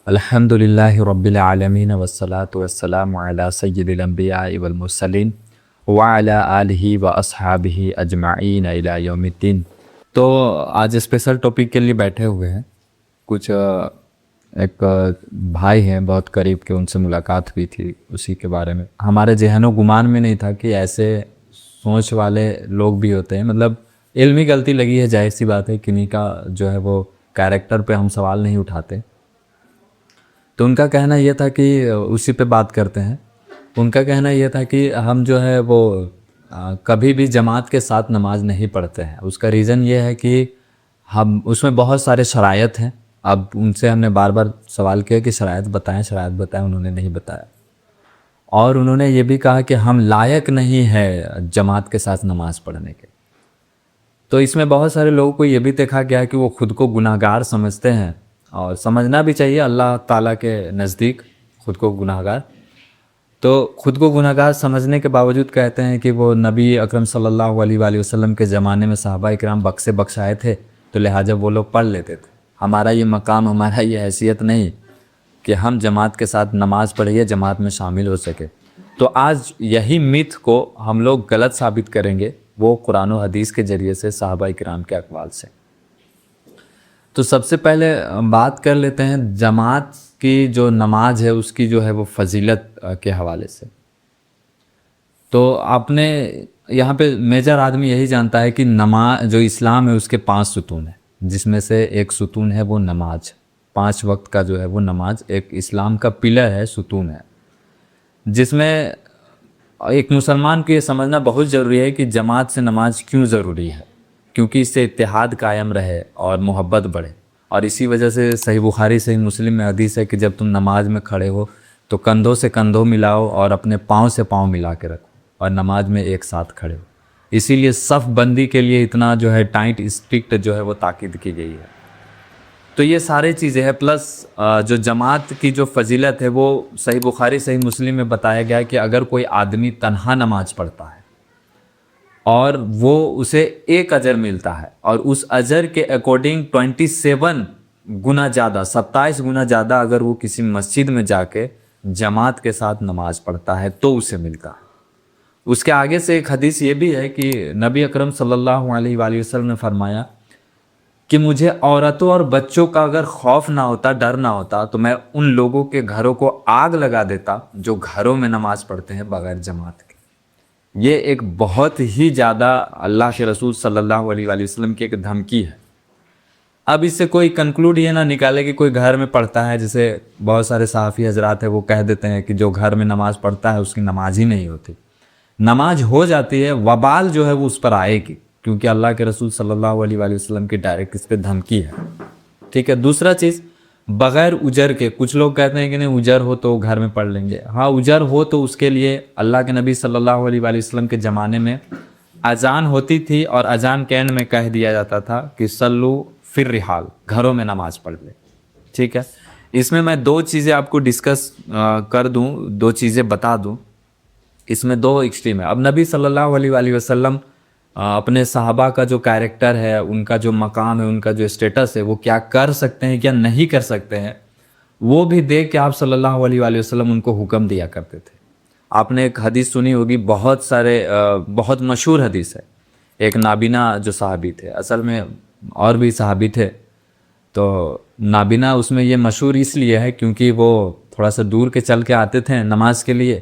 الحمد للہ رب العالمین والصلاة والسلام علی سید الانبیاء والمرسلین وعلی آلہ واصحابہ اجمعین الی یوم الدین۔ تو آج اسپیشل ٹاپک کے لیے بیٹھے ہوئے ہیں، کچھ ایک بھائی ہیں بہت قریب کے، ان سے ملاقات ہوئی تھی، اسی کے بارے میں ہمارے ذہن و گمان میں نہیں تھا کہ ایسے سوچ والے لوگ بھی ہوتے ہیں۔ مطلب علمی غلطی لگی ہے، ظاہر سی بات ہے، کنہیں کا جو ہے وہ کیریکٹر پہ ہم سوال نہیں اٹھاتے۔ تو ان کا کہنا یہ تھا کہ اسی پہ بات کرتے ہیں۔ ان کا کہنا یہ تھا کہ ہم جو ہے وہ کبھی بھی جماعت کے ساتھ نماز نہیں پڑھتے ہیں۔ اس کا ریزن یہ ہے کہ ہم اس میں بہت سارے شرائط ہیں۔ اب ان سے ہم نے بار بار سوال کیا کہ شرائط بتائیں، انہوں نے نہیں بتایا، اور انہوں نے یہ بھی کہا کہ ہم لائق نہیں ہے جماعت کے ساتھ نماز پڑھنے کے۔ تو اس میں بہت سارے لوگوں کو یہ بھی دیکھا گیا کہ وہ خود کو گناہ گار سمجھتے ہیں، اور سمجھنا بھی چاہیے اللہ تعالیٰ کے نزدیک خود کو گناہ گار۔ تو خود کو گناہ گار سمجھنے کے باوجود کہتے ہیں کہ وہ نبی اکرم صلی اللہ علیہ وآلہ وسلم کے زمانے میں صحابہ اکرام بخشائے تھے، تو لہٰذا وہ لوگ پڑھ لیتے تھے۔ ہمارا یہ مقام، ہمارا یہ حیثیت نہیں کہ ہم جماعت کے ساتھ نماز پڑھیے، جماعت میں شامل ہو سکے۔ تو آج یہی میتھ کو ہم لوگ غلط ثابت کریں گے، وہ قرآن و حدیث کے ذریعے سے، صحابہ اکرام کے اقوال سے۔ تو سب سے پہلے بات کر لیتے ہیں جماعت کی جو نماز ہے اس کی جو ہے وہ فضیلت کے حوالے سے۔ تو آپ نے یہاں پہ میجر آدمی یہی جانتا ہے کہ نماز جو اسلام ہے اس کے 5 ستون ہیں، جس میں سے ایک ستون ہے وہ نماز۔ 5 وقت کا جو ہے وہ نماز ایک اسلام کا پلر ہے، ستون ہے، جس میں ایک مسلمان کو یہ سمجھنا بہت ضروری ہے کہ جماعت سے نماز کیوں ضروری ہے، کیونکہ اس سے اتحاد قائم رہے اور محبت بڑھے۔ اور اسی وجہ سے صحیح بخاری صحیح مسلم میں حدیث ہے کہ جب تم نماز میں کھڑے ہو تو کندھوں سے کندھوں ملاؤ اور اپنے پاؤں سے پاؤں ملا کے رکھو، اور نماز میں ایک ساتھ کھڑے ہو۔ اسی لیے صف بندی کے لیے اتنا جو ہے ٹائٹ اسٹرکٹ جو ہے وہ تاکید کی گئی ہے۔ تو یہ سارے چیزیں ہیں، پلس جو جماعت کی جو فضیلت ہے وہ صحیح بخاری صحیح مسلم میں بتایا گیا ہے کہ اگر کوئی آدمی تنہا نماز پڑھتا ہے اور وہ اسے ایک اجر ملتا ہے، اور اس اجر کے اکارڈنگ 27 گنا زیادہ، 27 گنا زیادہ اگر وہ کسی مسجد میں جا کے جماعت کے ساتھ نماز پڑھتا ہے تو اسے ملتا ہے۔ اس کے آگے سے ایک حدیث یہ بھی ہے کہ نبی اکرم صلی اللہ علیہ وآلہ وسلم نے فرمایا کہ مجھے عورتوں اور بچوں کا اگر خوف نہ ہوتا، ڈر نہ ہوتا، تو میں ان لوگوں کے گھروں کو آگ لگا دیتا جو گھروں میں نماز پڑھتے ہیں بغیر جماعت کے۔ یہ ایک بہت ہی زیادہ اللہ کے رسول صلی اللہ علیہ وآلہ وسلم کی ایک دھمکی ہے۔ اب اس سے کوئی کنکلوڈ یہ نہ نکالے کہ کوئی گھر میں پڑھتا ہے، جیسے بہت سارے صحافی حضرات ہیں وہ کہہ دیتے ہیں کہ جو گھر میں نماز پڑھتا ہے اس کی نماز ہی نہیں ہوتی۔ نماز ہو جاتی ہے، وبال جو ہے وہ اس پر آئے گی، کیونکہ اللہ کے رسول صلی اللہ علیہ وآلہ وسلم کی ڈائریکٹ اس پہ دھمکی ہے۔ ٹھیک ہے، دوسرا چیز، بغیر اجر کے، کچھ لوگ کہتے ہیں کہ نہیں اجر ہو تو گھر میں پڑھ لیں گے۔ ہاں اجر ہو تو اس کے لیے اللہ کے نبی صلی اللہ علیہ وآلہ وسلم کے زمانے میں اذان ہوتی تھی، اور اذان کے اینڈ میں کہہ دیا جاتا تھا کہ صلو فی الرحال، گھروں میں نماز پڑھ لیں۔ ٹھیک ہے، اس میں 2 چیزیں آپ کو ڈسکس کر دوں، 2 چیزیں بتا دوں۔ اس میں 2 ایکسٹریم ہے۔ اب نبی صلی اللہ علیہ وآلہ وسلم اپنے صحابہ کا جو کیریکٹر ہے، ان کا جو مقام ہے، ان کا جو اسٹیٹس ہے، وہ کیا کر سکتے ہیں کیا نہیں کر سکتے ہیں، وہ بھی دیکھ کے آپ صلی اللہ علیہ وآلہ وسلم ان کو حکم دیا کرتے تھے۔ آپ نے ایک حدیث سنی ہوگی، بہت مشہور حدیث ہے، ایک نابینا جو صحابی تھے، اصل میں اور بھی صحابی تھے، تو نابینا اس میں یہ مشہور اس لیے ہے کیونکہ وہ تھوڑا سا دور کے چل کے آتے تھے نماز کے لیے۔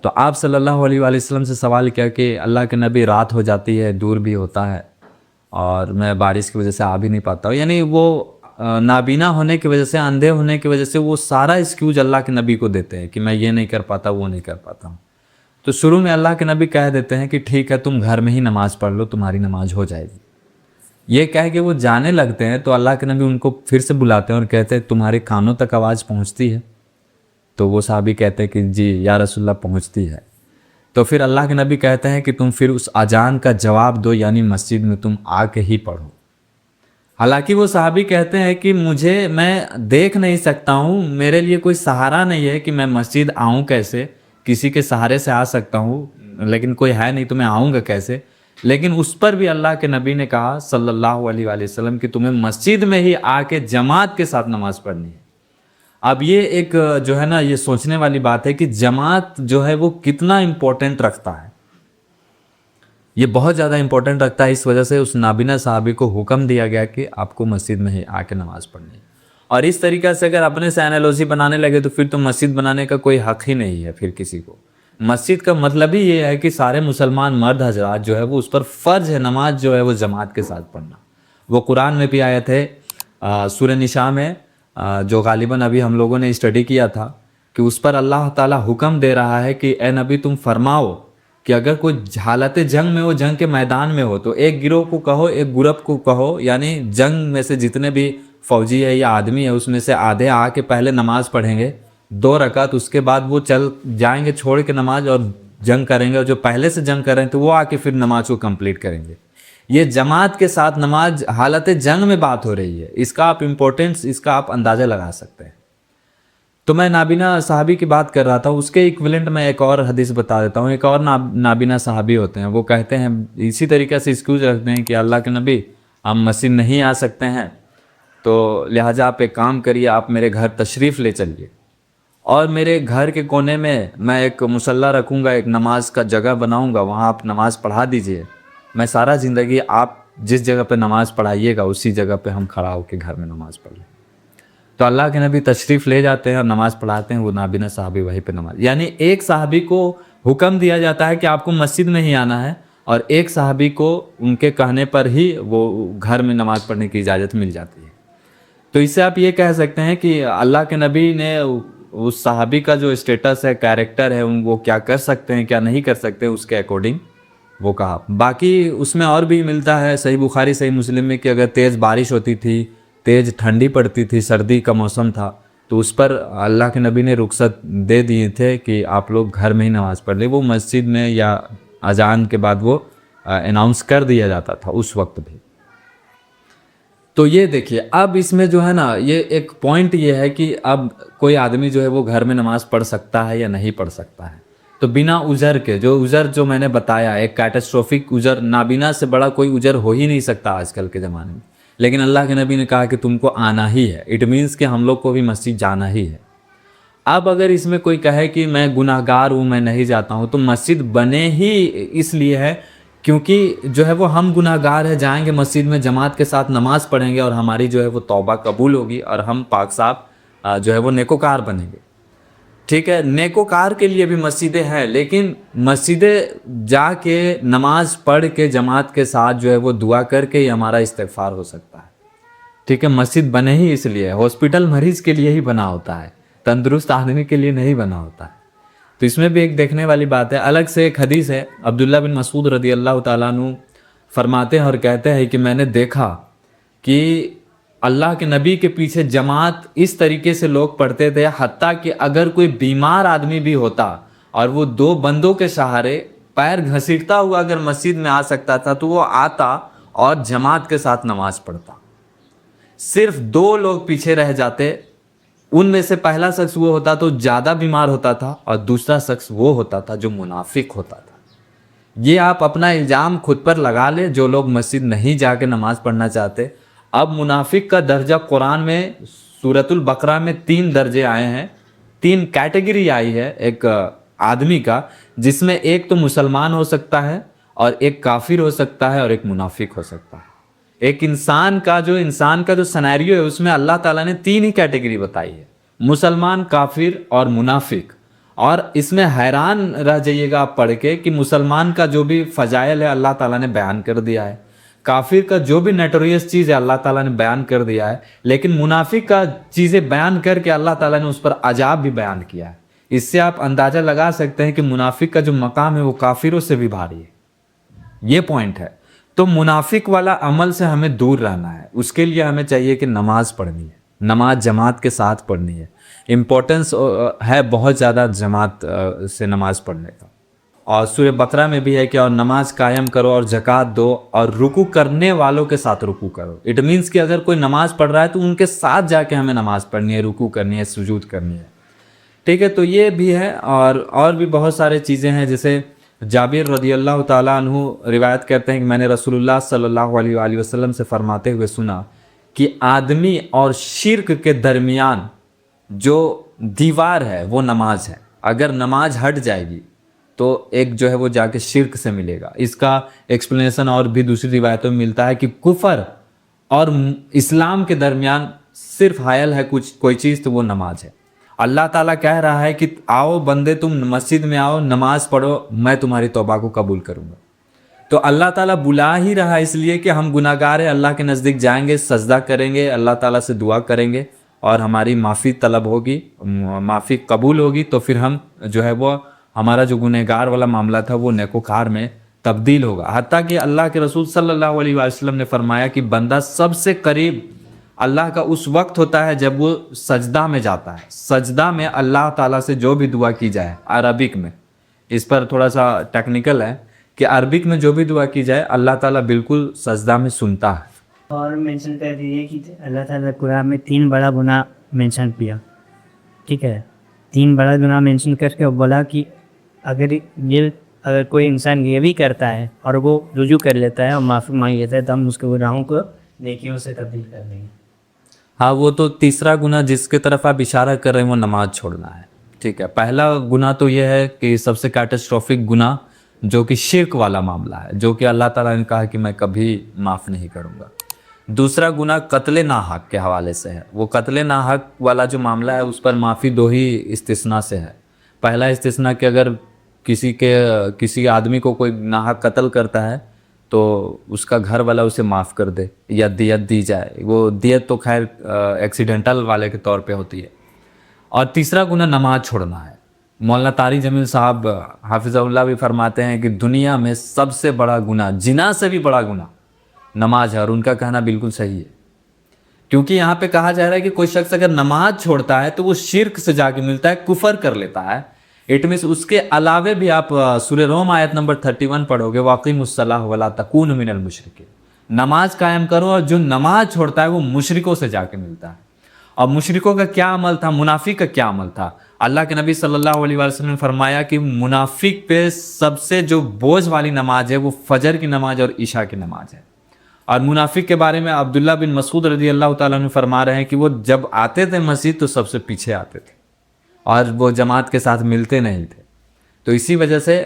تو آپ صلی اللہ علیہ وآلہ وسلم سے سوال کیا کہ اللہ کے نبی رات ہو جاتی ہے، دور بھی ہوتا ہے، اور میں بارش کی وجہ سے آ بھی نہیں پاتا ہوں۔ یعنی وہ نابینا ہونے کی وجہ سے، اندھے ہونے کی وجہ سے وہ سارا ایکسکیوز اللہ کے نبی کو دیتے ہیں کہ میں یہ نہیں کر پاتا، وہ نہیں کر پاتا ہوں۔ تو شروع میں اللہ کے نبی کہہ دیتے ہیں کہ ٹھیک ہے تم گھر میں ہی نماز پڑھ لو، تمہاری نماز ہو جائے گی۔ یہ کہہ کے وہ جانے لگتے ہیں تو اللہ کے نبی ان کو پھر سے بلاتے ہیں اور کہتے ہیں تمہارے کانوں تک آواز پہنچتی ہے؟ تو وہ صحابی کہتے ہیں کہ جی یا رسول اللہ پہنچتی ہے۔ تو پھر اللہ کے نبی کہتے ہیں کہ تم پھر اس اذان کا جواب دو، یعنی مسجد میں تم آ کے ہی پڑھو۔ حالانکہ وہ صحابی کہتے ہیں کہ میں دیکھ نہیں سکتا ہوں، میرے لیے کوئی سہارا نہیں ہے کہ میں مسجد آؤں کیسے، کسی کے سہارے سے آ سکتا ہوں لیکن کوئی ہے نہیں تو میں آؤں گا کیسے۔ لیکن اس پر بھی اللہ کے نبی نے کہا صلی اللہ علیہ وآلہ وسلم کہ تمہیں مسجد میں ہی آ کے جماعت کے ساتھ نماز پڑھنی ہے۔ اب یہ ایک جو ہے نا یہ سوچنے والی بات ہے کہ جماعت جو ہے وہ کتنا امپورٹنٹ رکھتا ہے. یہ بہت زیادہ امپورٹنٹ رکھتا ہے. اس وجہ سے اس نابینا صحابی کو حکم دیا گیا کہ آپ کو مسجد میں ہی آ کے نماز پڑھنی ہے. اور اس طریقہ سے اگر اپنے سے انالوجی بنانے لگے تو پھر تو مسجد بنانے کا کوئی حق ہی نہیں ہے پھر کسی کو. مسجد کا مطلب ہی یہ ہے کہ سارے مسلمان مرد حضرات جو ہے وہ اس پر فرض ہے نماز جو ہے وہ جماعت کے ساتھ پڑھنا. وہ قرآن میں بھی آیت ہے سورہ نساء میں جو غالباً ابھی ہم لوگوں نے اسٹڈی کیا تھا کہ اس پر اللہ تعالیٰ حکم دے رہا ہے کہ اے نبی تم فرماؤ کہ اگر کوئی حالت جنگ میں ہو، جنگ کے میدان میں ہو، تو ایک گروہ کو کہو، ایک گروپ کو کہو، یعنی جنگ میں سے جتنے بھی فوجی ہے یا آدمی ہے اس میں سے آدھے آ کے پہلے نماز پڑھیں گے 2 رکعت، اس کے بعد وہ چل جائیں گے چھوڑ کے نماز اور جنگ کریں گے، اور جو پہلے سے جنگ کر رہے ہیں تو وہ آ کے پھر نماز کو کمپلیٹ کریں گے. یہ جماعت کے ساتھ نماز حالت جنگ میں بات ہو رہی ہے. اس کا آپ امپورٹنس، اس کا آپ اندازہ لگا سکتے ہیں. تو میں نابینا صحابی کی بات کر رہا تھا، اس کے ایکویلنٹ میں ایک اور حدیث بتا دیتا ہوں. ایک اور نابینا صحابی ہوتے ہیں، وہ کہتے ہیں اسی طریقے سے ایکسکیوز رکھتے ہیں کہ اللہ کے نبی ہم مسجد نہیں آ سکتے ہیں، تو لہٰذا آپ ایک کام کریے، آپ میرے گھر تشریف لے چلیے، اور میرے گھر کے کونے میں میں ایک مصلی رکھوں گا، ایک نماز کا جگہ بناؤں گا، وہاں آپ نماز پڑھا دیجئے. میں سارا زندگی آپ جس جگہ پہ نماز پڑھائیے گا اسی جگہ پہ ہم کھڑا ہو کے گھر میں نماز پڑھ لیں. تو اللہ کے نبی تشریف لے جاتے ہیں اور نماز پڑھاتے ہیں. وہ نابینا صحابی وہیں پہ نماز، یعنی ایک صحابی کو حکم دیا جاتا ہے کہ آپ کو مسجد میں ہی آنا ہے، اور ایک صحابی کو ان کے کہنے پر ہی وہ گھر میں نماز پڑھنے کی اجازت مل جاتی ہے. تو اس سے آپ یہ کہہ سکتے ہیں کہ اللہ کے نبی نے اس صحابی کا جو اسٹیٹس ہے، کیریکٹر ہے، وہ کیا کر سکتے ہیں کیا نہیں کر سکتے اس کے اکارڈنگ وہ کہا. باقی اس میں اور بھی ملتا ہے صحیح بخاری صحیح مسلم میں کہ اگر تیز بارش ہوتی تھی، تیز ٹھنڈی پڑتی تھی، سردی کا موسم تھا، تو اس پر اللہ کے نبی نے رخصت دے دیے تھے کہ آپ لوگ گھر میں ہی نماز پڑھ لیں. وہ مسجد میں یا اذان کے بعد وہ اناؤنس کر دیا جاتا تھا اس وقت بھی. تو یہ دیکھیے اب اس میں جو ہے نا یہ ایک پوائنٹ یہ ہے کہ اب کوئی آدمی جو ہے وہ گھر میں نماز پڑھ سکتا ہے یا نہیں پڑھ سکتا ہے. تو بنا عذر کے، جو عذر جو میں نے بتایا ایک کیٹاسٹروفک عذر، نابینا سے بڑا کوئی عذر ہو ہی نہیں سکتا آج کل کے زمانے میں، لیکن اللہ کے نبی نے کہا کہ تم کو آنا ہی ہے. اٹ مینس کہ ہم لوگ کو بھی مسجد جانا ہی ہے. اب اگر اس میں کوئی کہے کہ میں گناہ گار ہوں، میں نہیں جاتا ہوں، تو مسجد بنے ہی اس لیے ہے کیونکہ جو ہے وہ ہم گناہ گار ہیں، جائیں گے مسجد میں جماعت کے ساتھ نماز پڑھیں گے اور ہماری جو ہے وہ توبہ قبول ہوگی اور ہم پاک صاف جو ہے وہ نیکوکار بنیں گے. ٹھیک ہے، نیکوکار کے لیے بھی مسجدیں ہیں، لیکن مسجدیں جا کے نماز پڑھ کے جماعت کے ساتھ جو ہے وہ دعا کر کے ہی ہمارا استغفار ہو سکتا ہے. ٹھیک ہے، مسجد بنے ہی اس لیے، ہاسپٹل مریض کے لیے ہی بنا ہوتا ہے، تندرست آدمی کے لیے نہیں بنا ہوتا ہے. تو اس میں بھی ایک دیکھنے والی بات ہے. الگ سے ایک حدیث ہے، عبداللہ بن مسعود رضی اللہ تعالیٰ عنہ فرماتے ہیں اور کہتے ہیں کہ میں نے دیکھا کہ اللہ کے نبی کے پیچھے جماعت اس طریقے سے لوگ پڑھتے تھے، حتیٰ کہ اگر کوئی بیمار آدمی بھی ہوتا اور وہ 2 بندوں کے سہارے پیر گھسیٹتا ہوا اگر مسجد میں آ سکتا تھا تو وہ آتا اور جماعت کے ساتھ نماز پڑھتا. صرف 2 لوگ پیچھے رہ جاتے، ان میں سے پہلا شخص وہ ہوتا تو زیادہ بیمار ہوتا تھا، اور دوسرا شخص وہ ہوتا تھا جو منافق ہوتا تھا. یہ آپ اپنا الزام خود پر لگا لیں جو لوگ مسجد نہیں جا کے نماز پڑھنا چاہتے. اب منافق کا درجہ قرآن میں سورۃ البقرہ میں 3 درجے آئے ہیں، 3 کیٹیگری آئی ہے ایک آدمی کا، جس میں ایک تو مسلمان ہو سکتا ہے، اور ایک کافر ہو سکتا ہے، اور ایک منافق ہو سکتا ہے. ایک انسان کا جو سینیریو ہے اس میں اللہ تعالیٰ نے 3 ہی کیٹیگری بتائی ہے، مسلمان، کافر اور منافق. اور اس میں حیران رہ جائیے گا آپ پڑھ کے کہ مسلمان کا جو بھی فضائل ہے اللہ تعالیٰ نے بیان کر دیا ہے، کافر کا جو بھی نیٹوریس چیز ہے اللہ تعالیٰ نے بیان کر دیا ہے، لیکن منافق کا چیزیں بیان کر کے اللہ تعالیٰ نے اس پر عذاب بھی بیان کیا ہے. اس سے آپ اندازہ لگا سکتے ہیں کہ منافق کا جو مقام ہے وہ کافروں سے بھی بھاری ہے. یہ پوائنٹ ہے. تو منافق والا عمل سے ہمیں دور رہنا ہے. اس کے لیے ہمیں چاہیے کہ نماز پڑھنی ہے، نماز جماعت کے ساتھ پڑھنی ہے. امپورٹنس ہے بہت زیادہ جماعت سے نماز پڑھنے کا. اور سورہ بقرہ میں بھی ہے کہ اور نماز قائم کرو اور زکوٰۃ دو اور رکوع کرنے والوں کے ساتھ رکوع کرو. اٹ مینس کہ اگر کوئی نماز پڑھ رہا ہے تو ان کے ساتھ جا کے ہمیں نماز پڑھنی ہے، رکوع کرنی ہے، سجود کرنی ہے. ٹھیک ہے، تو یہ بھی ہے. اور بھی بہت سارے چیزیں ہیں، جیسے جابر رضی اللہ تعالیٰ عنہ روایت کرتے ہیں کہ میں نے رسول اللہ صلی اللہ علیہ وآلہ وسلم سے فرماتے ہوئے سنا کہ آدمی اور شرک کے درمیان جو دیوار ہے وہ نماز ہے. اگر نماز ہٹ جائے گی تو ایک جو ہے وہ جا کے شرک سے ملے گا. اس کا ایکسپلینیشن اور بھی دوسری روایتوں میں ملتا ہے کہ کفر اور اسلام کے درمیان صرف حائل ہے کوئی چیز تو وہ نماز ہے. اللہ تعالیٰ کہہ رہا ہے کہ آؤ بندے تم مسجد میں آؤ, نماز پڑھو, میں تمہاری توبہ کو قبول کروں گا. تو اللہ تعالیٰ بلا ہی رہا ہے اس لیے کہ ہم گناہ گار ہیں, اللہ کے نزدیک جائیں گے, سجدہ کریں گے, اللہ تعالیٰ سے دعا کریں گے اور ہماری معافی طلب ہوگی, معافی قبول ہوگی, تو پھر ہم جو ہے وہ ہمارا جو گنہگار والا معاملہ تھا وہ نیکوکار میں تبدیل ہوگا. حتیٰ کہ اللہ کے رسول صلی اللہ علیہ وسلم نے فرمایا کہ بندہ سب سے قریب اللہ کا اس وقت ہوتا ہے جب وہ سجدہ میں جاتا ہے. سجدہ میں اللہ تعالیٰ سے جو بھی دعا کی جائے, عربک میں, اس پر تھوڑا سا ٹیکنیکل ہے کہ عربک میں جو بھی دعا کی جائے اللہ تعالیٰ بالکل سجدہ میں سنتا ہے. اور مینشن کر دیجیے کہ اللہ تعالیٰ قرآن میں 3 بڑا گناہ مینشن کیا, ٹھیک ہے, 3 بڑا گناہ مینشن کر کے بولا کہ اگر کوئی انسان یہ بھی کرتا ہے اور وہ رجوع کر لیتا ہے اور معافی مانگ لیتا ہے تو ہم اس کے گناہوں کو نیکیوں سے تبدیل کر دیں گے. ہاں, وہ تو تیسرا گناہ جس کی طرف آپ اشارہ کر رہے ہیں وہ نماز چھوڑنا ہے, ٹھیک ہے. پہلا گناہ تو یہ ہے کہ سب سے کیٹاسٹروفک گناہ جو کہ شرک والا معاملہ ہے, جو کہ اللہ تعالیٰ نے کہا کہ میں کبھی معاف نہیں کروں گا. دوسرا گناہ قتل ناحق کے حوالے سے ہے. وہ قتل ناحق والا جو معاملہ ہے اس پر معافی 2 ہی استثناء سے ہے. پہلا استثناء کہ اگر کسی آدمی کو کوئی ناحق قتل کرتا ہے تو اس کا گھر والا اسے معاف کر دے یا دیت دی جائے. وہ دیت تو خیر ایکسیڈنٹل والے کے طور پہ ہوتی ہے. اور تیسرا گناہ نماز چھوڑنا ہے. مولانا طارق جمیل صاحب حافظ اللہ بھی فرماتے ہیں کہ دنیا میں سب سے بڑا گناہ, زنا سے بھی بڑا گناہ نماز ہے, اور ان کا کہنا بالکل صحیح ہے. کیونکہ یہاں پہ کہا جا رہا ہے کہ کوئی شخص اگر نماز چھوڑتا ہے تو وہ شرک سے جا کے ملتا ہے, کفر کر لیتا ہے. اٹ مینس اس کے علاوہ بھی آپ سورہ روم آیت نمبر 31 پڑھو گے, واقیم الصلاۃ ولا تکونوا من المشرکین, نماز قائم کرو, اور جو نماز چھوڑتا ہے وہ مشرکوں سے جا کے ملتا ہے. اور مشرکوں کا کیا عمل تھا, منافق کا کیا عمل تھا؟ اللہ کے نبی صلی اللہ علیہ وسلم نے فرمایا کہ منافق پہ سب سے جو بوجھ والی نماز ہے وہ فجر کی نماز اور عشاء کی نماز ہے. اور منافق کے بارے میں عبداللہ بن مسعود رضی اللہ تعالیٰ عنہ فرما رہے ہیں کہ وہ جب آتے تھے مسجد تو سب سے پیچھے آتے تھے اور وہ جماعت کے ساتھ ملتے نہیں تھے. تو اسی وجہ سے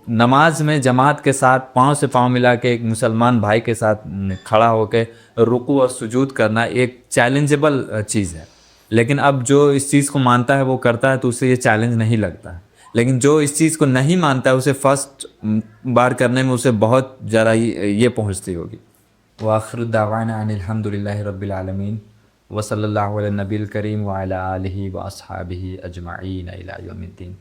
نماز میں جماعت کے ساتھ پاؤں سے پاؤں ملا کے ایک مسلمان بھائی کے ساتھ کھڑا ہو کے رکوع اور سجود کرنا ایک چیلنجیبل چیز ہے. لیکن اب جو اس چیز کو مانتا ہے وہ کرتا ہے تو اسے یہ چیلنج نہیں لگتا ہے. لیکن جو اس چیز کو نہیں مانتا ہے اسے فرسٹ بار کرنے میں اسے بہت ذرا یہ پہنچتی ہوگی. وآخر دعوانا ان الحمد للہ رب العالمین وصلی اللہ علی النبی الکریم وعلی آلہ واصحابہ اجمعین الی یوم الدین.